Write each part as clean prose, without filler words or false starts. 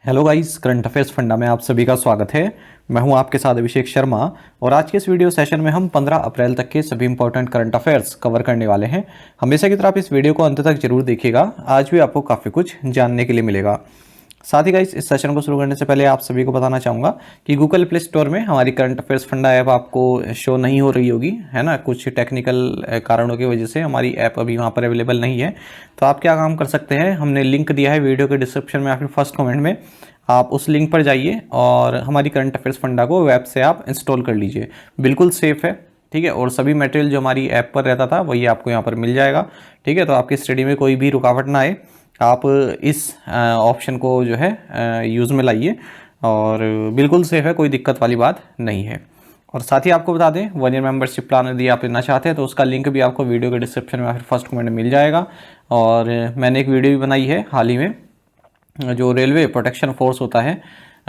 Hello guys, current affairs funda में आप सभी का स्वागत है। मैं हूं आपके साथ अभिषेक शर्मा और आज के इस वीडियो सेशन में हम 15 अप्रैल तक के सभी इंपॉर्टेंट करंट अफेयर्स कवर करने वाले हैं। हमेशा की तरह आप इस वीडियो को अंत तक जरूर देखिएगा, आज भी आपको काफ़ी कुछ जानने के लिए मिलेगा। साथ ही गाइस, इस सेशन को शुरू करने से पहले आप सभी को बताना चाहूँगा कि गूगल प्ले स्टोर में हमारी करंट अफेयर्स फंडा ऐप आपको शो नहीं हो रही होगी, है ना। कुछ टेक्निकल कारणों की वजह से हमारी ऐप अभी वहाँ पर अवेलेबल नहीं है। तो आप क्या काम कर सकते हैं, हमने लिंक दिया है वीडियो के डिस्क्रिप्शन में या फिर फर्स्ट कमेंट में, आप उस लिंक पर जाइए और हमारी करंट अफेयर्स फंडा को वेब से आप इंस्टॉल कर लीजिए। बिल्कुल सेफ़ है, ठीक है। और सभी मटेरियल जो हमारी ऐप पर रहता था वही आपको यहाँ पर मिल जाएगा, ठीक है। तो आपकी स्टडी में कोई भी रुकावट ना आए, आप इस ऑप्शन को जो है यूज़ में लाइए और बिल्कुल सेफ़ है, कोई दिक्कत वाली बात नहीं है। और साथ ही आपको बता दें, 1 ईयर मेंबरशिप प्लान यदि आप लेना चाहते हैं तो उसका लिंक भी आपको वीडियो के डिस्क्रिप्शन में या फिर फर्स्ट कमेंट में मिल जाएगा। और मैंने एक वीडियो भी बनाई है हाल ही में, जो रेलवे प्रोटेक्शन फोर्स होता है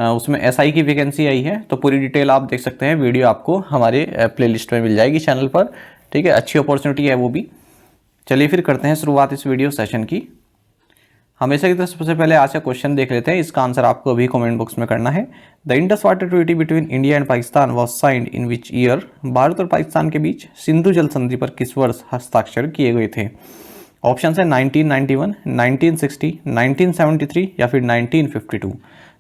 उसमें एसआई की वैकेंसी आई है। तो पूरी डिटेल आप देख सकते हैं, वीडियो आपको हमारे प्लेलिस्ट में मिल जाएगी चैनल पर, ठीक है। अच्छी अपॉर्चुनिटी है वो भी। चलिए फिर करते हैं शुरुआत इस वीडियो सेशन की। हमेशा की तरह सबसे पहले आज का क्वेश्चन देख लेते हैं, इसका आंसर आपको अभी कमेंट बॉक्स में करना है। The Indus water treaty between India and Pakistan was signed in which year? Bharat और पाकिस्तान के बीच सिंधु जल संधि पर किस वर्ष हस्ताक्षर किए गए थे? ऑप्शन है 1991, 1960, 1973 या फिर 1952।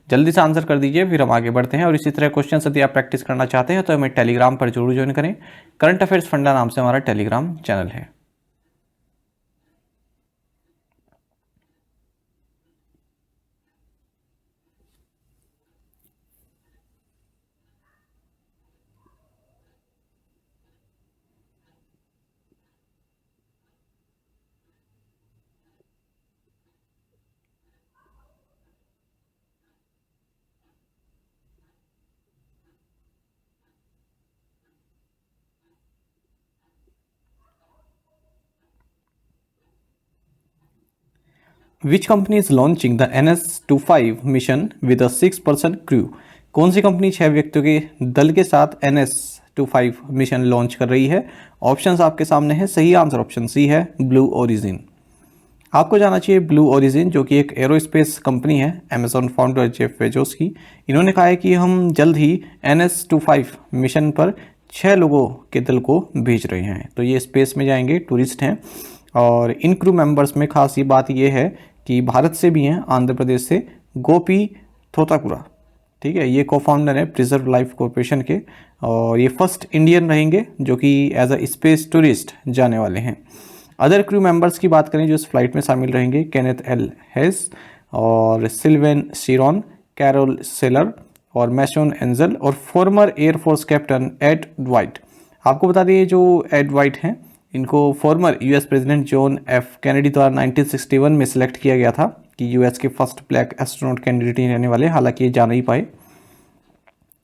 जल्दी से आंसर कर दीजिए, फिर हम आगे बढ़ते हैं। और इसी तरह क्वेश्चन यदि आप प्रैक्टिस करना चाहते हैं तो हमें टेलीग्राम पर जरूर ज्वाइन करें। करंट अफेयर्स फंडा नाम से हमारा टेलीग्राम चैनल है। Which company is launching the NS-25 mission with a 6-person crew? कौन सी कंपनी 6 व्यक्तियों के दल के साथ NS-25 मिशन लॉन्च कर रही है? ऑप्शंस आपके सामने है। सही आंसर ऑप्शन सी है, ब्लू ओरिजिन। आपको जाना चाहिए ब्लू ओरिजिन, जो कि एक एरोस्पेस कंपनी है, अमेजॉन फाउंडर जेफ बेजोस की। इन्होंने कहा है कि हम जल्द ही NS-25 मिशन पर 6 लोगों के दल को भेज रहे हैं। तो ये स्पेस में जाएंगे, टूरिस्ट हैं। और इन क्रू मेंबर्स में खास ये बात ये है कि भारत से भी हैं, आंध्र प्रदेश से गोपी थोताकुरा, ठीक है। ये को फाउंडर है प्रिजर्व लाइफ कॉर्पोरेशन के, और ये फर्स्ट इंडियन रहेंगे जो कि एज अ स्पेस टूरिस्ट जाने वाले हैं। अदर क्रू मेंबर्स की बात करें जो इस फ्लाइट में शामिल रहेंगे, केनेथ एल हेस और सिल्वेन शिरोन, कैरोल सेलर और मैशोन एंजल और former air force captain Ed Dwight. आपको बता दें जो एड वाइट हैं, इनको former US president John F Kennedy द्वारा 1961 में सिलेक्ट किया गया था कि यूएस के फर्स्ट ब्लैक एस्ट्रोनॉट कैंडिडेट ही रहने वाले, हालांकि ये जा नहीं पाए।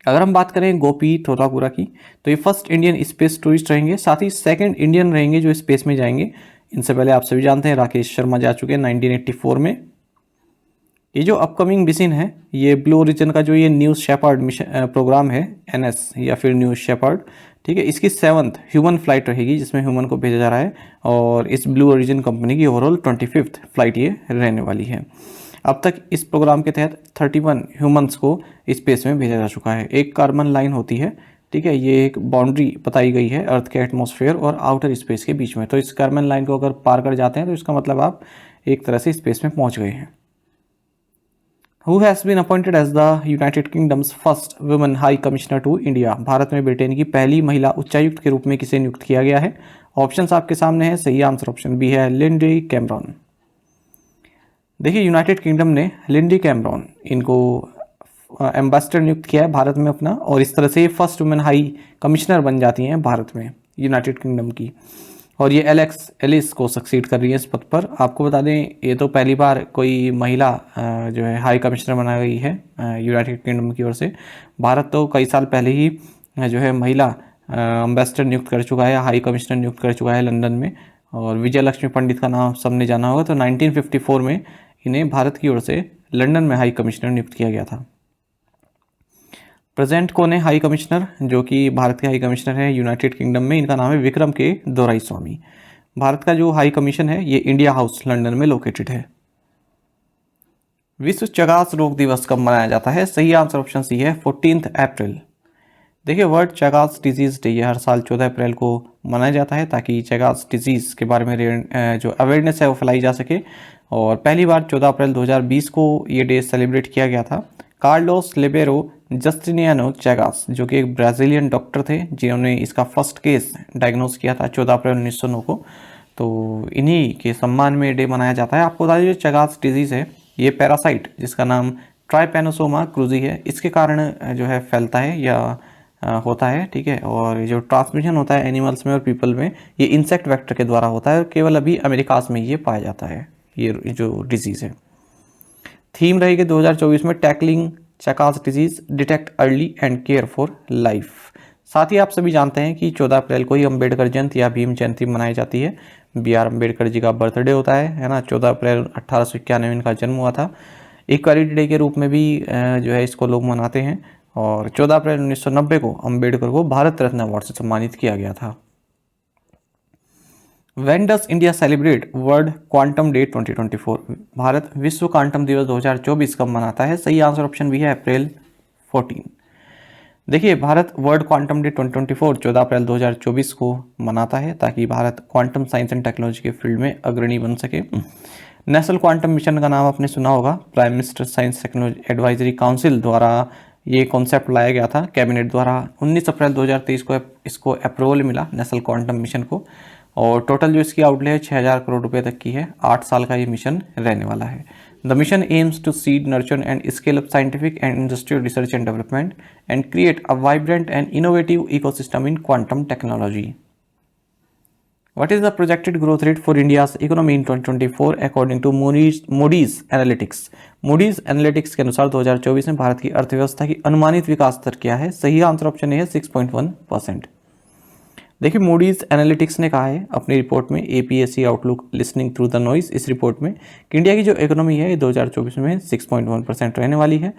अगर हम बात करें गोपी थोताकुरा की, तो ये फर्स्ट इंडियन स्पेस टूरिस्ट रहेंगे, साथ ही सेकंड इंडियन रहेंगे जो स्पेस में जाएंगे। इनसे पहले आप सभी जानते हैं राकेश शर्मा जा चुके हैं 1984 में। ये जो अपकमिंग मिशन है, ये ब्लू ओरिजिन का जो ये न्यू शेपर्ड मिशन प्रोग्राम है, NS या फिर न्यू शेपर्ड, ठीक है, इसकी 7th ह्यूमन फ्लाइट रहेगी जिसमें ह्यूमन को भेजा जा रहा है। और इस ब्लू ओरिजिन कंपनी की ओवरऑल 25th फ्लाइट ये रहने वाली है। अब तक इस प्रोग्राम के तहत 31 ह्यूमंस को स्पेस में भेजा जा चुका है। एक कार्बन लाइन होती है, ठीक है, ये एक बाउंड्री बताई गई है अर्थ के एटमॉस्फेयर और आउटर स्पेस के बीच में। तो इस कार्बन लाइन को अगर पार कर जाते हैं तो इसका मतलब आप एक तरह से स्पेस में पहुंच गए हैं। Who has been appointed as the United Kingdom's first women High Commissioner to India? Bharat में ब्रिटेन की पहली महिला उच्चायुक्त के रूप में किसे नियुक्त किया गया है? ऑप्शंस आपके सामने है। सही आंसर ऑप्शन बी है, लिंडी कैमरॉन। देखिए, यूनाइटेड किंगडम ने लिंडी कैमरॉन इनको एम्बेसडर नियुक्त किया है भारत में अपना, और इस तरह से ये फर्स्ट वुमेन हाई कमिश्नर बन जाती हैं भारत में यूनाइटेड किंगडम की। और ये एलेक्स एलिस को सक्सीड कर रही है इस पद पर। आपको बता दें, ये तो पहली बार कोई महिला जो है हाई कमिश्नर बना गई है यूनाइटेड किंगडम की ओर से। भारत तो कई साल पहले ही जो है महिला एम्बेसडर नियुक्त कर चुका है, हाई कमिश्नर नियुक्त कर चुका है लंदन में। और विजय लक्ष्मी पंडित का नाम सबने जाना होगा। तो 1954 में इन्हें भारत की ओर से लंदन में हाई कमिश्नर नियुक्त किया गया था। प्रेजेंट कौन है हाई कमिश्नर? जो कि भारत के हाई कमिश्नर है यूनाइटेड किंगडम में, इनका नाम है विक्रम के दोराईस्वामी। भारत का जो हाई कमीशन है ये इंडिया हाउस लंदन में लोकेटेड है। विश्व चगास रोग दिवस कब मनाया जाता है? सही आंसर ऑप्शन सी है 14 अप्रैल। देखिए वर्ल्ड चगास डिजीज़ डे ये हर साल 14 अप्रैल को मनाया जाता है ताकि चगास डिजीज़ के बारे में जो अवेयरनेस है वो फैलाई जा सके। और पहली बार 14 अप्रैल 2020 को ये डे सेलिब्रेट किया गया था। कार्लोस लिबेरो जस्टिनियानो चगास जो कि एक ब्राज़ीलियन डॉक्टर थे जिन्होंने इसका फर्स्ट केस डायग्नोस किया था 14 अप्रैल 1909 को। तो इन्हीं के सम्मान में डे मनाया जाता है। आपको बता दीजिए चगास डिजीज़ है ये पैरासाइट जिसका नाम ट्राइपेनोसोमा क्रूजी है इसके कारण जो है फैलता है या होता है, ठीक है। और जो ट्रांसमिशन होता है एनिमल्स में और पीपल में ये इंसेक्ट वेक्टर के द्वारा होता है और केवल अभी अमेरिकाज में ये पाया जाता है ये जो डिजीज़ है। थीम रहेगी 2024 में tackling Chagas disease detect early and care for life. साथ ही आप सभी जानते हैं कि 14 अप्रैल को ही अम्बेडकर जयंती या भीम जयंती मनाई जाती है। B.R. अम्बेडकर जी का बर्थडे होता है ना। 14 अप्रैल 1891 इनका जन्म हुआ था। इक्वालिटी डे के रूप में भी जो है इसको लोग मनाते हैं। और 14 अप्रैल 1990 को अम्बेडकर को भारत रत्न अवार्ड से सम्मानित किया गया था। When does India celebrate world quantum day 2024? Bharat विश्व क्वांटम दिवस 2024 कब मनाता है? सही आंसर ऑप्शन भी है अप्रैल 14। देखिए भारत वर्ल्ड क्वांटम डे 2024 14 अप्रैल 2024 को मनाता है ताकि Bharat quantum science and technology के फील्ड में अग्रणी बन सके। नेशनल क्वांटम मिशन का नाम आपने सुना होगा। Prime minister science technology advisory council द्वारा ये कॉन्सेप्ट लाया गया था कैबिनेट द्वारा। 19 अप्रैल 2023 को इसको अप्रूवल मिला नेशनल क्वांटम मिशन को। और टोटल जो इसकी आउटले है 6000 करोड़ रुपए तक की है। 8 साल का ये मिशन रहने वाला है। The mission aims to seed nurture and scale up scientific and industrial research and development and create a vibrant and innovative ecosystem in quantum technology. What is the projected growth rate for India's economy in 2024 according to Moody's Analytics? Moody's Analytics के अनुसार 2024 में भारत की अर्थव्यवस्था की अनुमानित विकास दर क्या है? सही आंसर ऑप्शन है 6.1%। देखिए मूडीज एनालिटिक्स ने कहा है अपनी रिपोर्ट में APSC outlook listening through the noise इस रिपोर्ट में कि इंडिया की जो इकोनॉमी है 2024 में 6.1% रहने वाली है।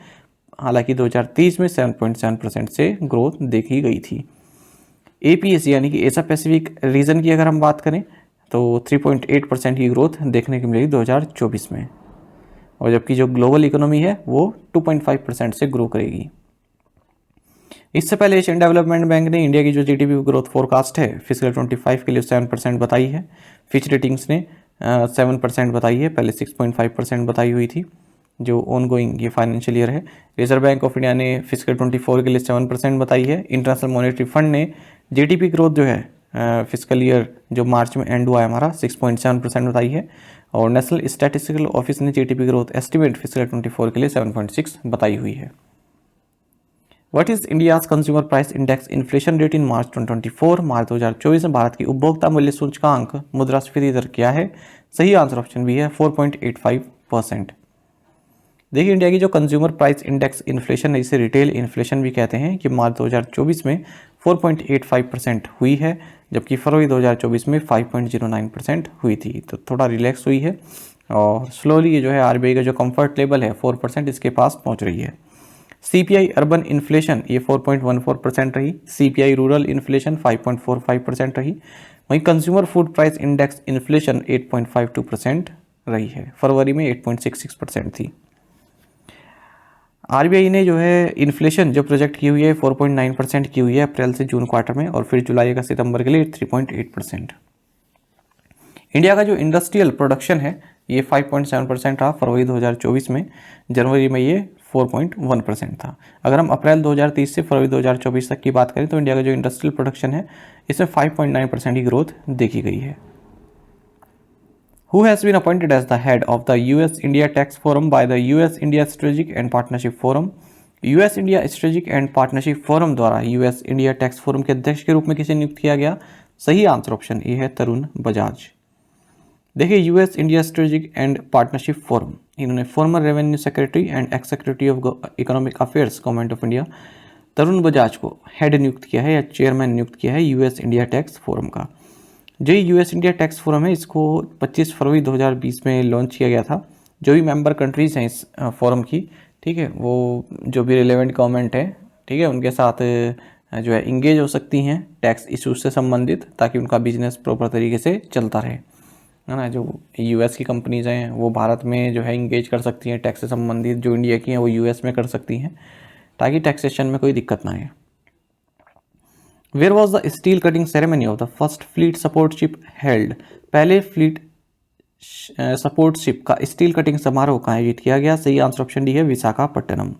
हालांकि 2030 में 7.7% से ग्रोथ देखी गई थी। APSC यानी कि एशिया पैसिफिक रीजन की अगर हम बात करें तो 3.8% की ग्रोथ देखने को मिलेगी 2024 में। और जबकि जो ग्लोबल इकोनॉमी है वो 2.5% से ग्रो करेगी। इससे पहले एशियन डेवलपमेंट बैंक ने इंडिया की जो GDP ग्रोथ फोरकास्ट है फिजिकल 25 के लिए 7% बताई है। फिच रेटिंग्स ने 7% बताई है, पहले 6.5% बताई हुई थी जो ऑनगोइंग ये फाइनेंशियल ईयर है। रिजर्व बैंक ऑफ इंडिया ने फिजिकल 24 के लिए 7% बताई है। इंटरनेशनल मॉनेटरी फंड ने GDP ग्रोथ जो है फिजिकल ईयर जो मार्च में एंड हुआ है हमारा 6.7% बताई है। और नेशनल स्टैटिस्टिकल ऑफिस ने GDP ग्रोथ एस्टिमेट फिजिकल 24 के लिए 7.6 बताई हुई है। What is India's consumer price index inflation rate in March 2024? मार्च 2024 में भारत की उपभोक्ता मूल्य सूचकांक मुद्रास्फीति दर क्या है? सही आंसर ऑप्शन भी है 4.85%। देखिए इंडिया की जो कंज्यूमर प्राइस इंडेक्स इन्फ्लेशन है इसे रिटेल इन्फ्लेशन भी कहते हैं कि मार्च 2024 में 4.85% हुई है, जबकि फरवरी 2024 में 5.09% हुई थी। तो थोड़ा रिलैक्स हुई है और स्लोली ये जो है RBI का जो कंफर्ट लेवल है 4% इसके पास पहुंच रही है। CPI अर्बन इन्फ्लेशन ये 4.14% रही। CPI रूरल इन्फ्लेशन 5.45% रही। वहीं consumer food price index inflation 8.52% रही है। फरवरी में 8.66% थी। RBI ने जो है इन्फ्लेशन जो प्रोजेक्ट की हुई है 4.9% की हुई है अप्रैल से जून क्वार्टर में, और फिर जुलाई का सितंबर के लिए 3.8%। इंडिया का जो इंडस्ट्रियल प्रोडक्शन है ये 5.7% रहा फरवरी 2024 में। जनवरी में ये 4.1% था। अगर हम अप्रैल 2030 से फरवरी 2024 तक की बात करें तो इंडिया का जो इंडस्ट्रियल प्रोडक्शन है इसमें 5.9% की ग्रोथ देखी गई है। Who has been appointed as the head of the US-India Tax Forum by the US-India Strategic and Partnership Forum? US-India Strategic and Partnership Forum द्वारा US-India Tax Forum के अध्यक्ष के रूप में किसे नियुक्त किया गया? सही आंसर ऑप्शन ए है तरुण बजाज। देखिए US-India Strategic and Partnership Forum इन्होंने former revenue secretary and ex secretary of economic affairs government of India Tarun Bajaj को हेड नियुक्त किया है या चेयरमैन नियुक्त किया है US-India टैक्स फोरम का। जो US-India टैक्स फोरम है इसको 25 फरवरी 2020 में लॉन्च किया गया था। जो भी मेंबर कंट्रीज़ हैं इस फोरम की, ठीक है, वो जो भी रिलेवेंट गवर्नमेंट है, ठीक है, उनके साथ जो है इंगेज हो सकती हैं टैक्स इशूज से संबंधित, ताकि उनका बिजनेस प्रॉपर तरीके से चलता रहे। है ना, जो यूएस की कंपनीज़ हैं वो भारत में जो है इंगेज कर सकती हैं, टैक्स से संबंधित जो इंडिया की हैं वो यूएस में कर सकती हैं, ताकि टैक्सेशन में कोई दिक्कत ना आए। Where was the steel cutting ceremony of the first fleet support ship held? पहले फ्लीट सपोर्ट शिप का स्टील कटिंग समारोह कहाँ आयोजित किया गया? सही आंसर ऑप्शन डी है विशाखापट्टनम।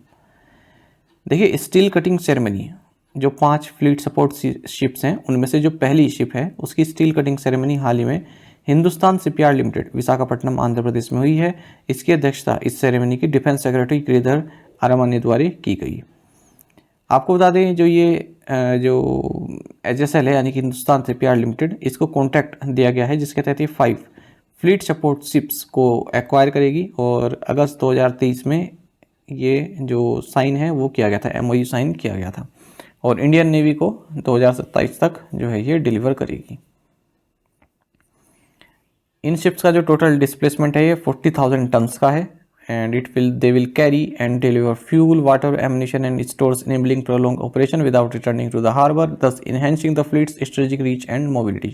देखिए स्टील कटिंग सेरेमनी, जो 5 फ्लीट सपोर्ट शिप्स हैं उनमें से जो पहली शिप है उसकी स्टील कटिंग सेरेमनी हाल ही में हिंदुस्तान शिपयार्ड लिमिटेड विशाखापट्टनम आंध्र प्रदेश में हुई है। इसकी अध्यक्षता इस सेरेमनी की डिफेंस सेक्रेटरी श्रीधर अरामान्य द्वारा की गई। आपको बता दें जो ये जो HSL है यानी कि हिंदुस्तान शिपयार्ड लिमिटेड, इसको कॉन्ट्रैक्ट दिया गया है जिसके तहत ये 5 फ्लीट सपोर्ट शिप्स को एक्वायर करेगी और अगस्त 2023 में ये जो साइन है वो किया गया था, MOU साइन किया गया था और इंडियन नेवी को 2027 तक जो है ये डिलीवर करेगी। इन शिप्स का जो टोटल डिस्प्लेसमेंट है ये 40,000 टन्स का है and they will carry and deliver fuel, water, ammunition and stores, enabling prolonged operation without returning to the harbor, thus enhancing the fleet's strategic reach and mobility.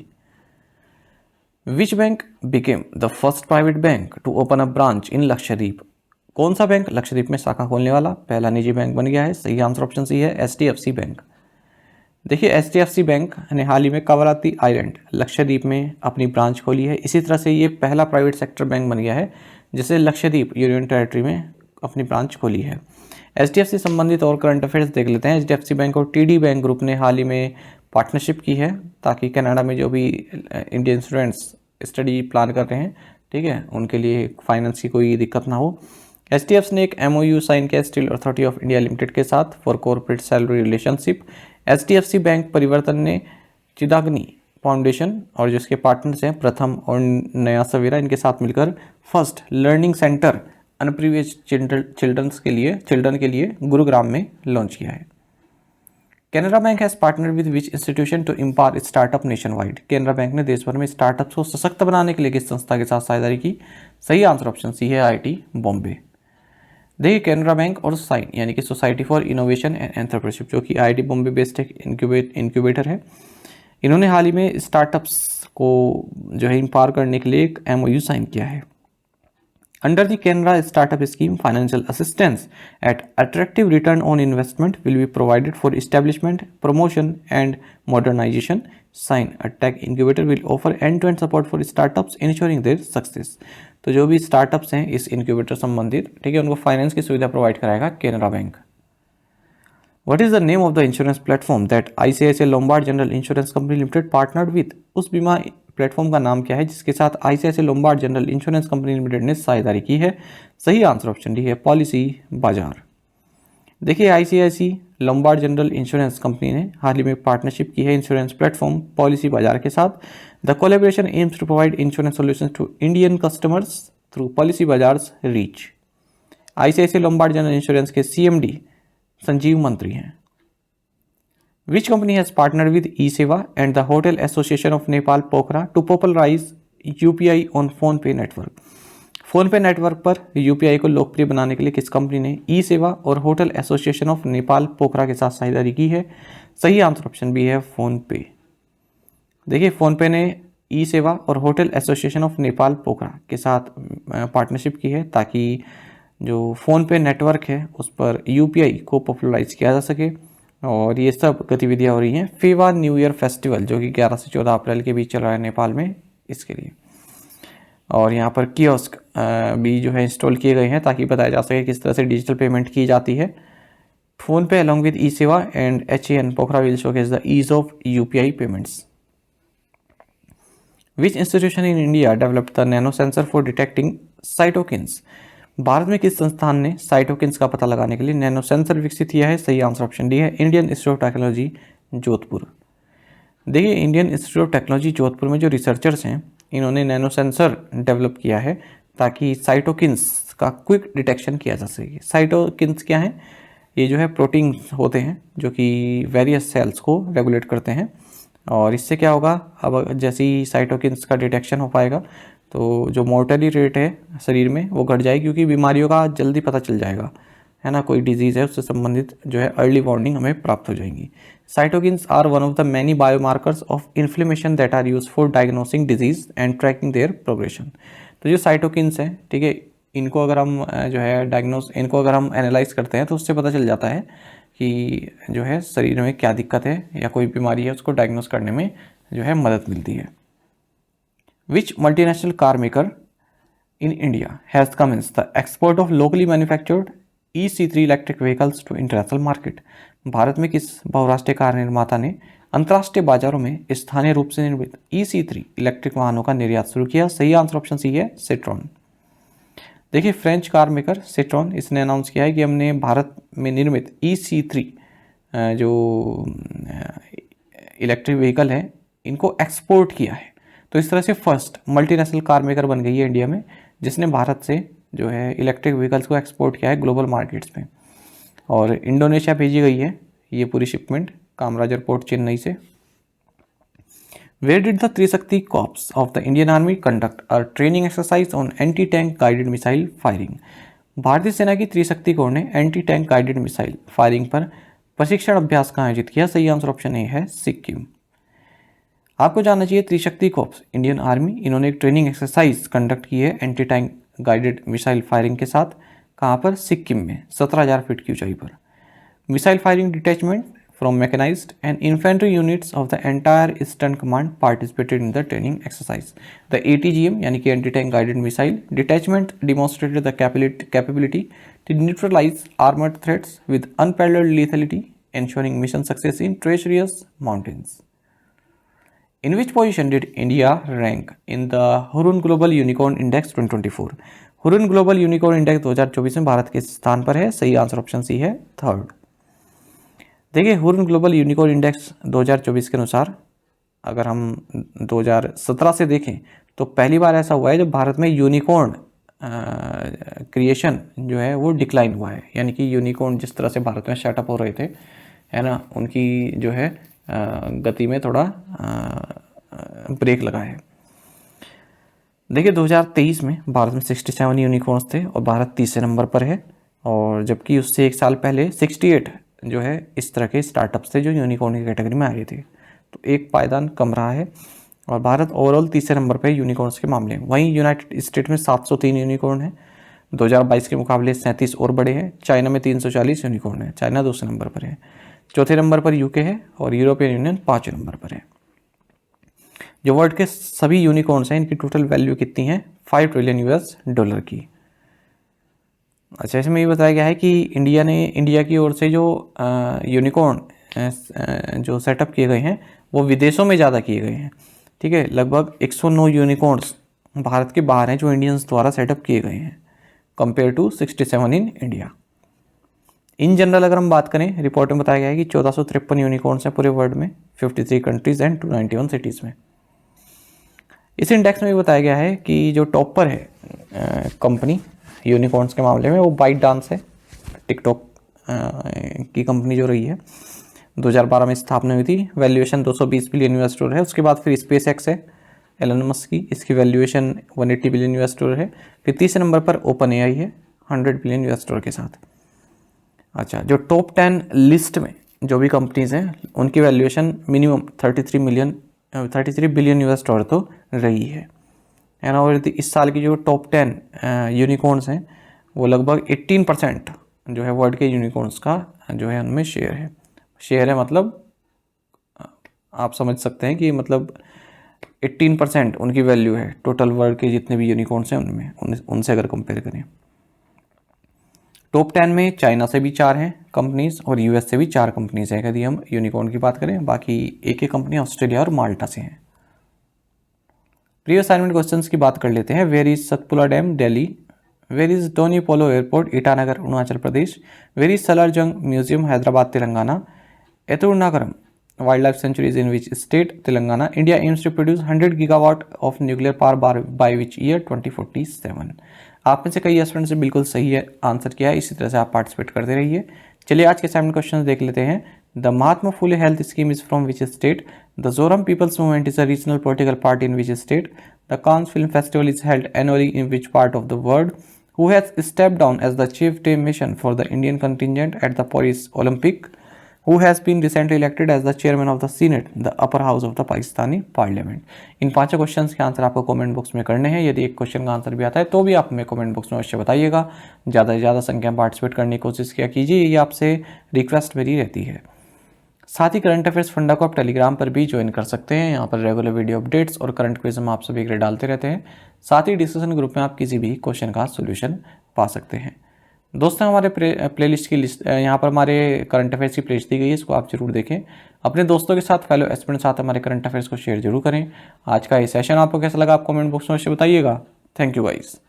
Which bank became the first private bank to open a branch in Lakshadweep? कौन सा bank Lakshadweep में शाखा खोलने वाला पहला निजी bank बन गया है? सही आंसर ऑप्शन सी है HDFC बैंक। देखिए HDFC बैंक ने हाल ही में कवराती आइलैंड लक्षद्वीप में अपनी ब्रांच खोली है। इसी तरह से ये पहला प्राइवेट सेक्टर बैंक बन गया है जिसे लक्षद्वीप यूनियन टेरिटरी में अपनी ब्रांच खोली है। HDFC संबंधित और करंट अफेयर्स देख लेते हैं। HDFC बैंक और TD बैंक ग्रुप ने हाल ही में पार्टनरशिप की है ताकि कनाडा में जो भी इंडियन स्टूडेंट्स स्टडी प्लान कर रहे हैं, ठीक है, उनके लिए फाइनेंस की कोई दिक्कत ना हो। HDFC ने एक MOU साइन किया steel authority of India limited के साथ for corporate salary relationship. HDFC bank परिवर्तन ने चिदाग्नि फाउंडेशन और जिसके पार्टनर्स हैं प्रथम और नया सवेरा, इनके साथ मिलकर first learning centre underprivileged children के लिए गुरुग्राम में लॉन्च किया है। Canara bank has partner with which institution to empower startup nationwide? Canara bank ने देश भर में स्टार्टअप्स को सशक्त बनाने के लिए किस संस्था के साथ साझेदारी की? सही आंसर ऑप्शन सी है IIT बॉम्बे। देखिए कैनरा बैंक और साइन यानी कि society for innovation and entrepreneurship, जो कि IIT बॉम्बे बेस्ड एक इंक्यूबेटर है, इन्होंने हाल ही में स्टार्टअप्स को जो है एम्पावर करने के लिए एक MOU साइन किया है। Under the Canara startup scheme financial assistance at attractive return on investment will be provided for establishment, promotion and modernisation. SINE a tech incubator will offer end to end support for startups ensuring their success. तो जो भी startups हैं इस incubator संबंधित, ठीक है, उनको finance की सुविधा प्रोवाइड कराएगा Canara bank. What is the name of the insurance platform that ICICI Lombard General Insurance Company Limited partnered with? उस बीमा प्लेटफॉर्म का नाम क्या है जिसके साथ ICICI Lombard General Insurance Company Limited ने साझेदारी की है? सही आंसर ऑप्शन डी है पॉलिसी बाजार। देखिए ICICI Lombard General Insurance Company ने हाल ही में पार्टनरशिप की है इंश्योरेंस प्लेटफॉर्म पॉलिसी बाजार के साथ। The collaboration aims to provide insurance solutions to Indian customers through Policybazaar's रीच। ICICI Lombard General Insurance के CMD संजीव मंत्री हैं। Which company has partner with eSewa and the hotel association of Nepal Pokhara to popularise UPI on PhonePe network? PhonePe network पर UPI को लोकप्रिय बनाने के लिए किस कंपनी ने ई-सेवा और होटल एसोसिएशन ऑफ नेपाल पोखरा के साथ साझेदारी की है? सही आंसर ऑप्शन बी है फोन पे। देखिए फोन पे ने ई-सेवा और होटल एसोसिएशन ऑफ नेपाल पोखरा के साथ पार्टनरशिप की है ताकि जो फ़ोन पे नेटवर्क है उस पर UPI को पॉपुलराइज किया जा सके। और ये सब गतिविधियाँ हो रही हैं फेवा न्यू ईयर फेस्टिवल जो कि 11 से 14 अप्रैल के बीच चल रहा है नेपाल में, इसके लिए। और यहाँ पर कियोस्क भी जो है इंस्टॉल किए गए हैं ताकि बताया जा सके किस तरह से डिजिटल पेमेंट की जाती है। PhonePe along with eSewa and HAN Pokhara will showcase the ease of UPI payments. Which institution in India developed the nano sensor for detecting cytokines? भारत में किस संस्थान ने साइटोकिन्स का पता लगाने के लिए नैनो सेंसर विकसित किया है? सही आंसर ऑप्शन डी है Indian Institute of Technology Jodhpur. देखिए Indian Institute of Technology Jodhpur में जो रिसर्चर्स हैं इन्होंने नैनो सेंसर डेवलप किया है ताकि साइटोकिन्स का क्विक डिटेक्शन किया जा सके। साइटोकिन्स क्या हैं? ये जो है प्रोटीन होते हैं जो कि वेरियस सेल्स को रेगुलेट करते हैं और इससे क्या होगा, अब जैसे ही साइटोकिन्स का डिटेक्शन हो पाएगा तो जो मोर्टेलिटी रेट है शरीर में वो घट जाएगी क्योंकि बीमारियों का जल्दी पता चल जाएगा, है ना, कोई डिजीज़ है उससे संबंधित जो है अर्ली वार्निंग हमें प्राप्त हो जाएंगी। Cytokines are one of the many biomarkers of inflammation that are use for diagnosing disease and tracking their progression. तो जो साइटोकिन्स हैं, ठीक है, इनको अगर हम जो है इनको अगर हम एनालाइज करते हैं तो उससे पता चल जाता है कि जो है शरीर में क्या दिक्कत है या कोई बीमारी है, उसको डायग्नोस करने में जो है मदद मिलती है। Which multinational car maker in India has commenced the export of locally manufactured EC3 electric vehicles to international market। Bharat में किस बहुराष्ट्रीय कार निर्माता ने अंतर्राष्ट्रीय बाजारों में स्थानीय रूप से निर्मित EC3 इलेक्ट्रिक वाहनों का निर्यात शुरू किया? सही आंसर ऑप्शन सी है, सिट्रॉन। देखिए, फ्रेंच कार मेकर सिट्रॉन, इसने अनाउंस किया है कि हमने भारत में निर्मित EC3 जो इलेक्ट्रिक व्हीकल है इनको एक्सपोर्ट किया है। तो इस तरह से फर्स्ट मल्टीनेशनल कार मेकर बन गई है इंडिया में, जिसने भारत से जो है इलेक्ट्रिक व्हीकल्स को एक्सपोर्ट किया है ग्लोबल मार्केट्स में। और इंडोनेशिया भेजी गई है ये पूरी शिपमेंट कामराजर पोर्ट चेन्नई से। Where did the Trishakti corps of the Indian army conduct a training exercise on anti tank guided missile firing? भारतीय सेना की त्रिशक्ति कोर ने anti tank guided missile firing पर प्रशिक्षण अभ्यास का आयोजित किया? सही आंसर ऑप्शन ए है, सिक्किम। आपको जानना चाहिए त्रिशक्ति कॉर्प्स इंडियन आर्मी, इन्होंने एक ट्रेनिंग एक्सरसाइज कंडक्ट की है anti tank guided missile firing के साथ। कहाँ पर? सिक्किम में, 17,000 फीट की ऊंचाई पर। Missile firing detachment from mechanised and infantry units of the entire eastern command participated in the training exercise. The ATGM यानी कि anti tank guided missile detachment demonstrated the capability to neutralise armoured threats with unparalleled lethality, ensuring mission success in treacherous mountains. In which position did India rank in the Hurun Global Unicorn Index 2024? Hurun global unicorn index 2024 में भारत के स्थान पर है? सही answer option C है, third. देखिए, Hurun global unicorn index 2024 के अनुसार अगर हम 2017 से देखें तो पहली बार ऐसा हुआ है जब भारत में यूनिकॉर्न क्रिएशन जो है वो डिक्लाइन हुआ है। यानी कि यूनिकॉर्न जिस तरह से भारत में सेटअप हो रहे थे, है ना, उनकी जो है गति में थोड़ा ब्रेक लगा है। देखिए, 2023 में भारत में 67 यूनिकॉर्न्स थे और भारत तीसरे नंबर पर है, और जबकि उससे एक साल पहले 68 जो है इस तरह के स्टार्टअप्स थे जो यूनिकॉर्न की कैटेगरी में आ गए थे। तो एक पायदान कम रहा है और भारत ओवरऑल तीसरे नंबर पर यूनिकॉर्न्स के मामले में। वहीं यूनाइटेड स्टेट में 703 यूनिकॉर्न है, 2022 के मुकाबले 37 और बड़े हैं। चाइना में 340 यूनिकॉर्न है, चाइना दूसरे नंबर पर है। चौथे नंबर पर यूके है और यूरोपियन यूनियन 5वें नंबर पर है। जो वर्ल्ड के सभी यूनिकॉर्न्स हैं इनकी टोटल वैल्यू कितनी है? 5 ट्रिलियन US डॉलर की। अच्छा, इसमें ये बताया गया है कि इंडिया की ओर से जो यूनिकॉर्न जो सेटअप किए गए हैं वो विदेशों में ज़्यादा किए गए हैं। ठीक है, लगभग 109 यूनिकॉर्न्स भारत के बाहर हैं जो इंडियंस द्वारा सेटअप किए गए हैं, compare to 67 in India. In general अगर हम बात करें, रिपोर्ट में बताया गया है कि 1453 यूनिकॉर्न्स हैं पूरे वर्ल्ड में, 53 कंट्रीज एंड 291 सिटीज़ में। इस इंडेक्स में भी बताया गया है कि जो टॉप पर है कंपनी यूनिकॉर्न्स के मामले में वो बाइट डांस है, टिकटॉक की कंपनी जो रही है, 2012 में स्थापना हुई थी। वैल्यूएशन 220 बिलियन US डॉलर है। उसके बाद फिर स्पेस एक्स है एलन मस्क की, इसकी वैल्यूएशन 180 बिलियन US डॉलर है। फिर तीसरे नंबर पर ओपन AI है 100 बिलियन US डॉलर के साथ। अच्छा, जो टॉप 10 लिस्ट में जो भी कंपनीज हैं उनकी valuation minimum 33 billion US dollar तो रही है ना। और इस साल की जो टॉप 10 यूनिकॉर्न्स हैं वो लगभग 18% जो है वर्ल्ड के यूनिकॉर्न्स का जो है उनमें शेयर है। मतलब आप समझ सकते हैं कि मतलब 18% उनकी वैल्यू है टोटल वर्ल्ड के जितने भी यूनिकॉर्न्स हैं उनमें, उनसे अगर कंपेयर करें। टॉप 10 में चाइना से भी 4 हैं कंपनीज और US से भी 4 कंपनीज हैं यदि हम यूनिकॉर्न की बात करें। बाकी एक कंपनी ऑस्ट्रेलिया और माल्टा से हैं। प्रीवियस असाइनमेंट क्वेश्चंस की बात कर लेते हैं। Where is Satpura dam, Delhi? Where is Doni Polo airport, Itanagar, Arunachal Pradesh? Where is Salar Jung museum, Hyderabad, Telangana? Eturnagaram wildlife sanctuaries in which state, Telangana? India aims to produce 100 gigawatt of nuclear power by which year, 2047? आप में से कई स्टूडेंट से बिल्कुल सही है आंसर किया है, इसी तरह से आप पार्टिसिपेट करते रहिए। चलिए आज के असाइनमेंट क्वेश्चन देख लेते हैं। The Mahatma Phule health scheme is from which state? The Zoram People's Movement is a regional political party in which state? The Cannes film festival is held annually in which part of the world? Who has stepped down as the chief team mission for the Indian contingent at the Paris Olympic? Who has been recently elected as the chairman of the Senate, the upper house of the Pakistani Parliament? इन पांचों questions के answer आपको comment box में करने हैं। यदि एक question का answer भी आता है तो भी आप हमें कमेंट बॉक्स में अवश्य बताइएगा। ज़्यादा से ज़्यादा संख्या में पार्टिसिपेट करने की कोशिश किया कीजिए, ये आपसे रिक्वेस्ट मेरी रहती है। साथ ही करंट अफेयर्स फंडा को आप टेलीग्राम पर भी ज्वाइन कर सकते हैं। यहाँ पर रेगुलर वीडियो अपडेट्स और करंट क्विज हम आप सभी के लिए डालते रहते हैं। साथ ही डिस्कशन ग्रुप में आप किसी भी क्वेश्चन का सोल्यूशन पा सकते हैं। दोस्तों, हमारे प्लेलिस्ट की लिस्ट यहाँ पर हमारे करंट अफेयर्स की प्लेलिस्ट दी गई है, इसको आप जरूर देखें। अपने दोस्तों के साथ, फेलो एस्पिरेंट साथ हमारे करंट अफेयर्स को शेयर जरूर करें। आज का ये सेशन आपको कैसा लगा आप कमेंट बॉक्स में अवश्य बताइएगा। Thank you guys.